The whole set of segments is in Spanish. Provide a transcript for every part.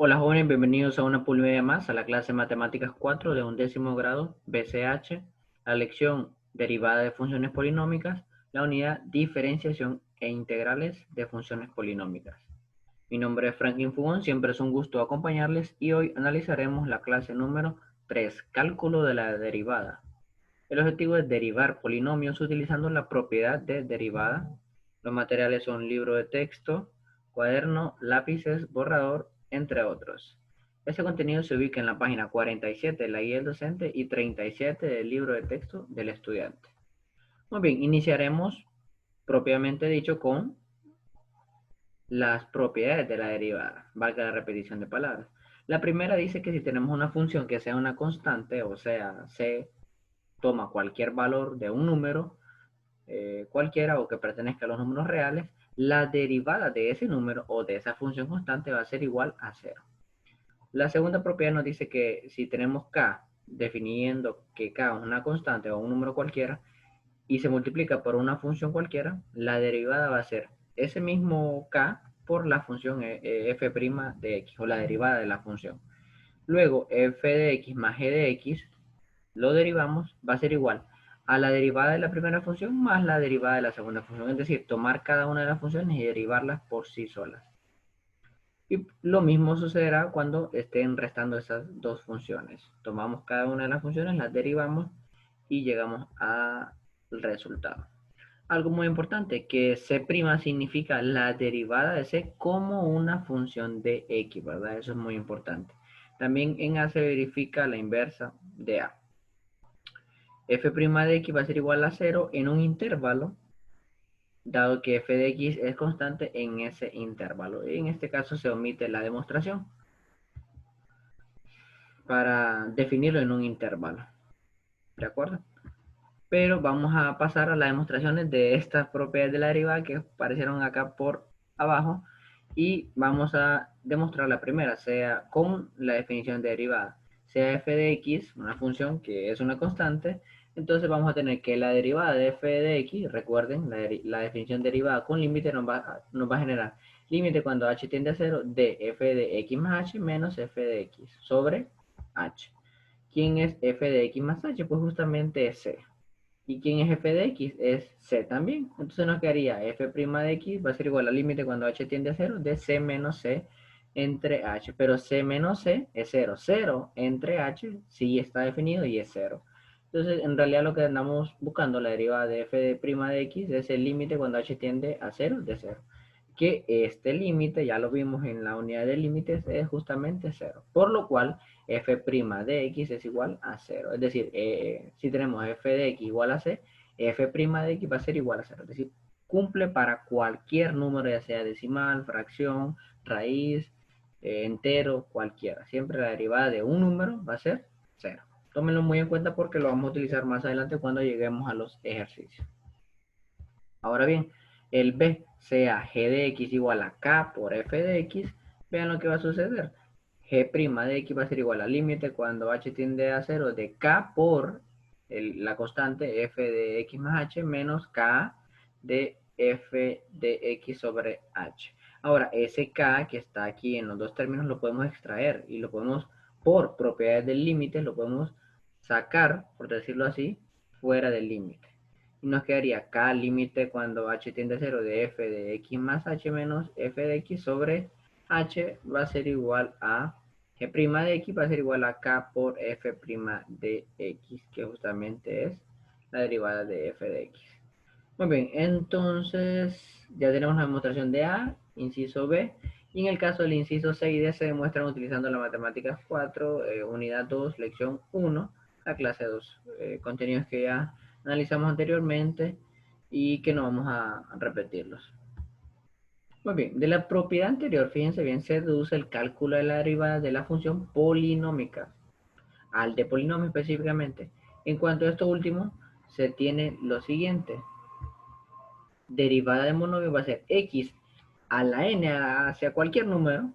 Hola jóvenes, bienvenidos a una pulmedia más a la clase Matemáticas 4 de 11º grado BCH, la lección derivada de funciones polinómicas, la unidad diferenciación e integrales de funciones polinómicas. Mi nombre es Franklin Fugón, siempre es un gusto acompañarles y hoy analizaremos la clase número 3, cálculo de la derivada. El objetivo es derivar polinomios utilizando la propiedad de derivada. Los materiales son libro de texto, cuaderno, lápices, borrador, entre otros. Este contenido se ubica en la página 47 de la guía del docente y 37 del libro de texto del estudiante. Muy bien, iniciaremos propiamente dicho con las propiedades de la derivada, valga la repetición de palabras. La primera dice que si tenemos una función que sea una constante, o sea, c toma cualquier valor de un número cualquiera o que pertenezca a los números reales, la derivada de ese número o de esa función constante va a ser igual a cero. La segunda propiedad nos dice que si tenemos k, definiendo que k es una constante o un número cualquiera, y se multiplica por una función cualquiera, la derivada va a ser ese mismo k por la función f' de x, o la derivada de la función. Luego, f de x más g de x lo derivamos, va a ser igual a la derivada de la primera función más la derivada de la segunda función. Es decir, tomar cada una de las funciones y derivarlas por sí solas. Y lo mismo sucederá cuando estén restando esas dos funciones. Tomamos cada una de las funciones, las derivamos y llegamos al resultado. Algo muy importante, que C' significa la derivada de C como una función de X, ¿verdad? Eso es muy importante. También en A se verifica la inversa de A. F' de X va a ser igual a 0 en un intervalo, dado que f de X es constante en ese intervalo. Y en este caso se omite la demostración para definirlo en un intervalo. ¿De acuerdo? Pero vamos a pasar a las demostraciones de estas propiedades de la derivada que aparecieron acá por abajo. Y vamos a demostrar la primera, sea con la definición de derivada. Sea f de x, una función que es una constante, entonces vamos a tener que la derivada de f de x, recuerden, la definición derivada con límite nos va a generar límite cuando h tiende a 0 de f de x más h menos f de x sobre h. ¿Quién es f de x más h? Pues justamente es c. ¿Y quién es f de x? Es c también. Entonces nos quedaría f' de x va a ser igual al límite cuando h tiende a 0 de c menos c entre h. Pero c menos c es 0. 0 entre h sí está definido y es 0. Entonces en realidad lo que andamos buscando, la derivada de f de x es el límite cuando h tiende a 0 de 0. Que este límite, ya lo vimos en la unidad de límites, es justamente 0. Por lo cual f' de x es igual a 0. Es decir, si tenemos f de x igual a c, f' de x va a ser igual a 0. Es decir, cumple para cualquier número, ya sea decimal, fracción, raíz, entero, cualquiera. Siempre la derivada de un número va a ser 0. Tómenlo muy en cuenta porque lo vamos a utilizar más adelante cuando lleguemos a los ejercicios. Ahora bien, el b sea g de x igual a k por f de x, vean lo que va a suceder. G' de x va a ser igual al límite cuando h tiende a 0 de k por la constante f de x más h menos k de f de x sobre h. Ahora, ese k que está aquí en los dos términos lo podemos extraer y lo podemos, por propiedades del límite, lo podemos sacar, por decirlo así, fuera del límite. Y nos quedaría k límite cuando h tiende a 0 de f de x más h menos f de x sobre h va a ser igual a g' de x va a ser igual a k por f' de x, que justamente es la derivada de f de x. Muy bien, entonces ya tenemos la demostración de A, inciso B, y en el caso del inciso C y D se demuestran utilizando la matemáticas 4, unidad 2, lección 1, la clase 2, contenidos que ya analizamos anteriormente y que no vamos a repetirlos. Muy bien, de la propiedad anterior, fíjense bien, se deduce el cálculo de la derivada de la función polinómica, al de polinomio específicamente. En cuanto a esto último, se tiene lo siguiente: derivada de monomio va a ser x a la n hacia cualquier número.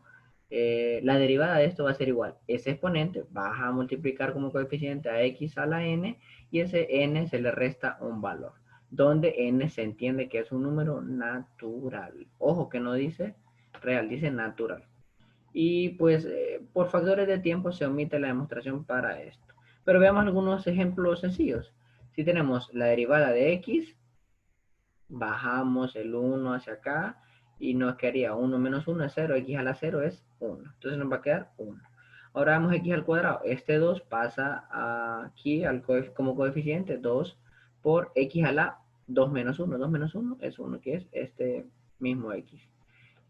La derivada de esto va a ser igual. Ese exponente vas a multiplicar como coeficiente a x a la n y ese n se le resta un valor, donde n se entiende que es un número natural. Ojo que no dice real, dice natural. Y pues por factores de tiempo se omite la demostración para esto. Pero veamos algunos ejemplos sencillos. Si tenemos la derivada de x, bajamos el 1 hacia acá y nos quedaría 1 menos 1 es 0, x a la 0 es 1. Entonces nos va a quedar 1. Ahora vemos x al cuadrado. Este 2 pasa aquí como coeficiente 2 por x a la 2 menos 1. 2 menos 1 es 1, que es este mismo x.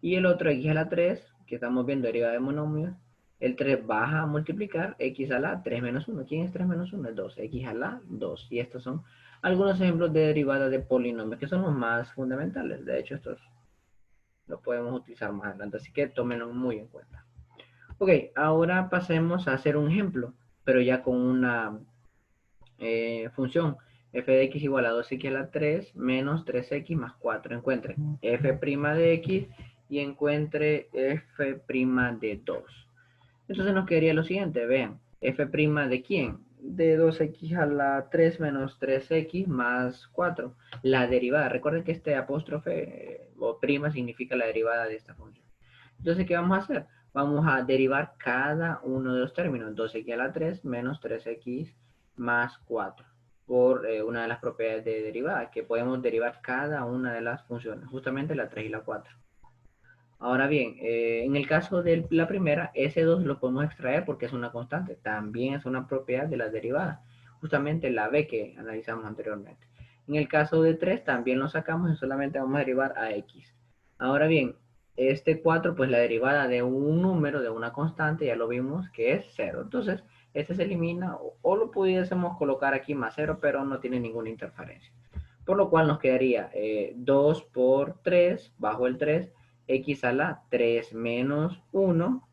Y el otro x a la 3, que estamos viendo derivada de monomios, el 3 baja a multiplicar x a la 3 menos 1. ¿Quién es 3 menos 1? Es 2. X a la 2. Y estos son algunos ejemplos de derivadas de polinomios, que son los más fundamentales. De hecho, estos los podemos utilizar más adelante, así que tómenlo muy en cuenta. Ok, ahora pasemos a hacer un ejemplo, pero ya con una función f de x igual a 2x a la 3 menos 3x más 4. Encuentre f' de x y encuentre f' de 2. Entonces nos quedaría lo siguiente, vean, f' de quién? De 2x a la 3 menos 3x más 4. La derivada, recuerden que este apóstrofe o prima significa la derivada de esta función. Entonces, ¿qué vamos a hacer? Vamos a derivar cada uno de los términos, 2x a la 3 menos 3x más 4, por una de las propiedades de derivada, que podemos derivar cada una de las funciones, justamente la 3 y la 4. Ahora bien, en el caso de la primera, ese 2 lo podemos extraer porque es una constante, también es una propiedad de las derivadas, justamente la b que analizamos anteriormente. En el caso de 3 también lo sacamos y solamente vamos a derivar a x. Ahora bien, este 4, pues la derivada de un número, de una constante, ya lo vimos que es 0. Entonces, este se elimina o lo pudiésemos colocar aquí más 0, pero no tiene ninguna interferencia. Por lo cual nos quedaría 2 por 3 bajo el 3 x a la 3 menos 1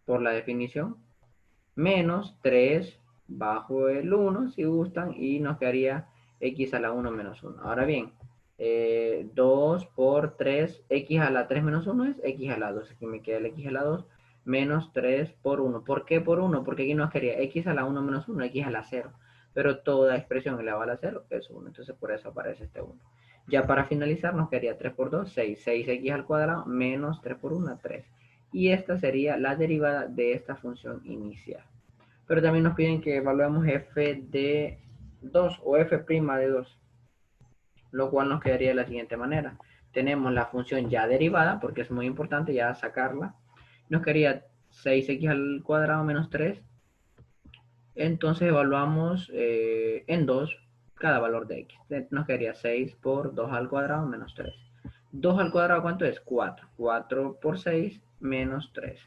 por la definición, menos 3 bajo el 1 si gustan, y nos quedaría x a la 1 menos 1. Ahora bien, 2 por 3, x a la 3 menos 1 es x a la 2. Aquí me queda el x a la 2 menos 3 por 1. ¿Por qué por 1? Porque aquí nos quedaría x a la 1 menos 1, x a la 0. Pero toda expresión elevada a la 0 es 1. Entonces por eso aparece este 1. Ya para finalizar nos quedaría 3 por 2, 6. 6x al cuadrado menos 3 por 1, 3. Y esta sería la derivada de esta función inicial. Pero también nos piden que evaluemos f de 2 o f' de 2, lo cual nos quedaría de la siguiente manera. Tenemos la función ya derivada, porque es muy importante ya sacarla. Nos quedaría 6x al cuadrado menos 3. Entonces evaluamos en 2 cada valor de x. Nos quedaría 6 por 2 al cuadrado menos 3. 2 al cuadrado, ¿cuánto es? 4. 4 por 6 menos 3.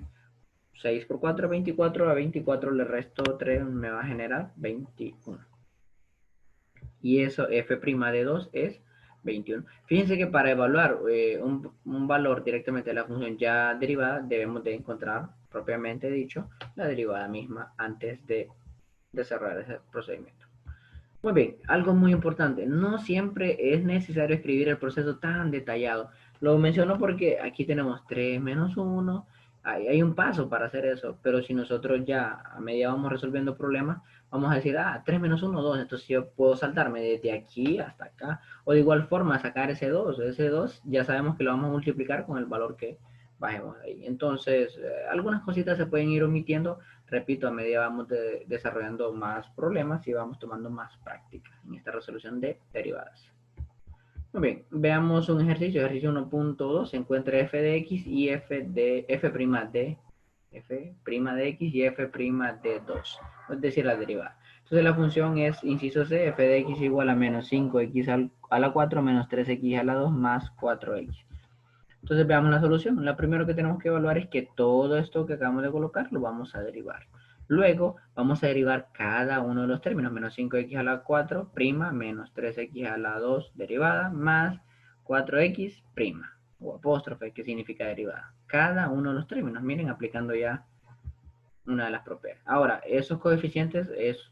6 por 4, 24. A 24 le resto 3, me va a generar 21. Y eso, f' de 2 es 21. Fíjense que para evaluar un valor directamente de la función ya derivada, debemos de encontrar, propiamente dicho, la derivada misma antes de desarrollar ese procedimiento. Muy bien, algo muy importante, no siempre es necesario escribir el proceso tan detallado. Lo menciono porque aquí tenemos 3 menos 1, hay un paso para hacer eso, pero si nosotros ya a medida vamos resolviendo problemas, vamos a decir, 3 menos 1, 2, entonces yo puedo saltarme desde aquí hasta acá, o de igual forma sacar ese 2 ya sabemos que lo vamos a multiplicar con el valor que bajemos ahí. Entonces, algunas cositas se pueden ir omitiendo, repito, a medida vamos desarrollando más problemas y vamos tomando más práctica en esta resolución de derivadas. Muy bien, veamos un ejercicio. Ejercicio 1.2. Se encuentra f de x y f' de x y f' de 2. Es decir, la derivada. Entonces la función es, inciso C, f de x igual a menos 5x a la 4 menos 3x a la 2 más 4x. Entonces veamos la solución. Lo primero que tenemos que evaluar es que todo esto que acabamos de colocar lo vamos a derivar. Luego vamos a derivar cada uno de los términos. Menos 5x a la 4 prima menos 3x a la 2 derivada más 4x prima o apóstrofe que significa derivada. Cada uno de los términos. Miren, aplicando ya una de las propiedades. Ahora, esos coeficientes es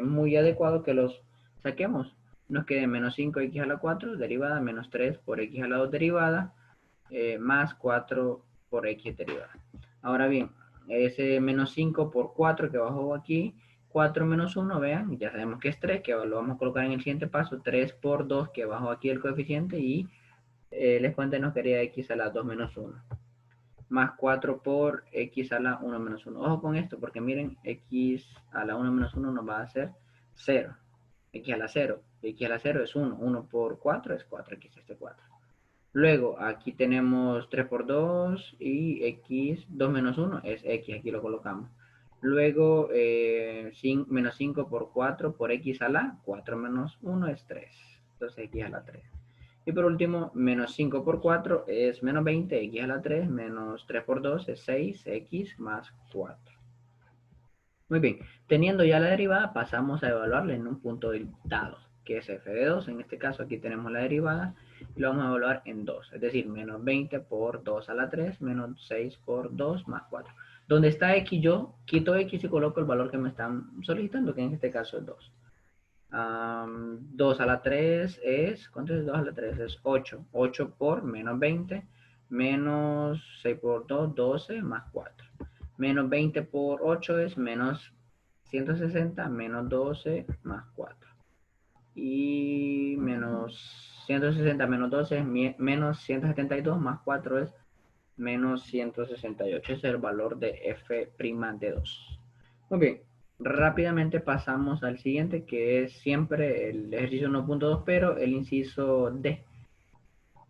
muy adecuado que los saquemos. Nos quede menos 5x a la 4 derivada menos 3 por x a la 2 derivada más 4 por x derivada. Ahora bien, ese menos 5 por 4 que bajó aquí, 4 menos 1, vean, ya sabemos que es 3, que lo vamos a colocar en el siguiente paso, 3 por 2 que bajó aquí el coeficiente y les cuento nos quedaría x a la 2 menos 1. más 4 por x a la 1 menos 1. Ojo con esto, porque miren, x a la 1 menos 1 nos va a hacer 0. X a la 0. X a la 0 es 1. 1 por 4 es 4x este 4. Luego, aquí tenemos 3 por 2 y x, 2 menos 1 es x, aquí lo colocamos. Luego, menos 5 por 4 por x a la 4 menos 1 es 3. Entonces, x a la 3. Y por último, menos 5 por 4 es menos 20, x a la 3, menos 3 por 2 es 6, x más 4. Muy bien, teniendo ya la derivada, pasamos a evaluarla en un punto dado, que es f de 2. En este caso, aquí tenemos la derivada y lo vamos a evaluar en 2, es decir, menos 20 por 2 a la 3, menos 6 por 2 más 4. Donde está x, yo quito x y coloco el valor que me están solicitando, que en este caso es 2. 2 a la 3 es, ¿cuánto es 2 a la 3? Es 8. 8 por menos 20, menos 6 por 2, 12, más 4. Menos 20 por 8 es menos 160, menos 12, más 4. Y menos 160 menos 12 es menos 172, más 4 es menos 168. Ese es el valor de f' de 2. Muy bien, rápidamente pasamos al siguiente, que es siempre el ejercicio 1.2, pero el inciso D.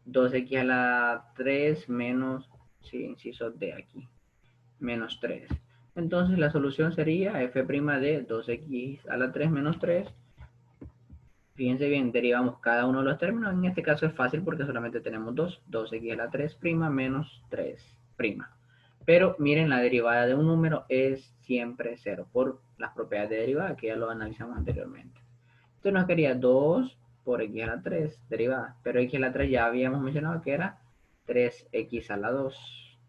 2x a la 3 menos, sí, inciso D aquí, menos 3. Entonces la solución sería f' de 2x a la 3 menos 3. Fíjense bien, derivamos cada uno de los términos. En este caso es fácil porque solamente tenemos 2. 2x a la 3' menos 3'. Pero miren, la derivada de un número es siempre 0 por las propiedades de derivada que ya lo analizamos anteriormente. Entonces nos quería 2 por x a la 3 derivada. Pero x a la 3 ya habíamos mencionado que era 3x a la 2.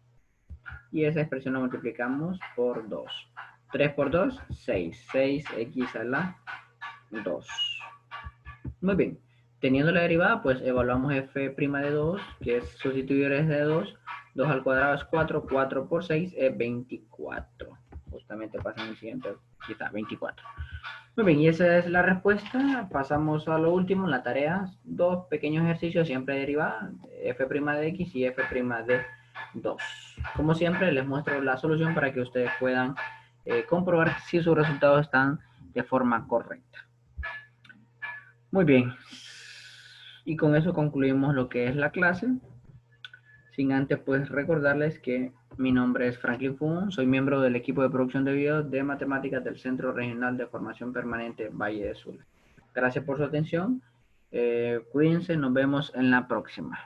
Y esa expresión la multiplicamos por 2. 3 por 2, 6. 6x a la 2. Muy bien. Teniendo la derivada, pues evaluamos f' de 2, que es sustituir es de 2. 2 al cuadrado es 4. 4 por 6 es 24. Justamente pasa en el siguiente. Aquí está, 24. Muy bien, y esa es la respuesta. Pasamos a lo último, la tarea. Dos pequeños ejercicios, siempre derivada. F' de x y f' de 2. Como siempre, les muestro la solución para que ustedes puedan comprobar si sus resultados están de forma correcta. Muy bien. Y con eso concluimos lo que es la clase. Sin antes, pues, recordarles que mi nombre es Franklin Fun, soy miembro del equipo de producción de videos de matemáticas del Centro Regional de Formación Permanente Valle de Sula. Gracias por su atención. Cuídense, nos vemos en la próxima.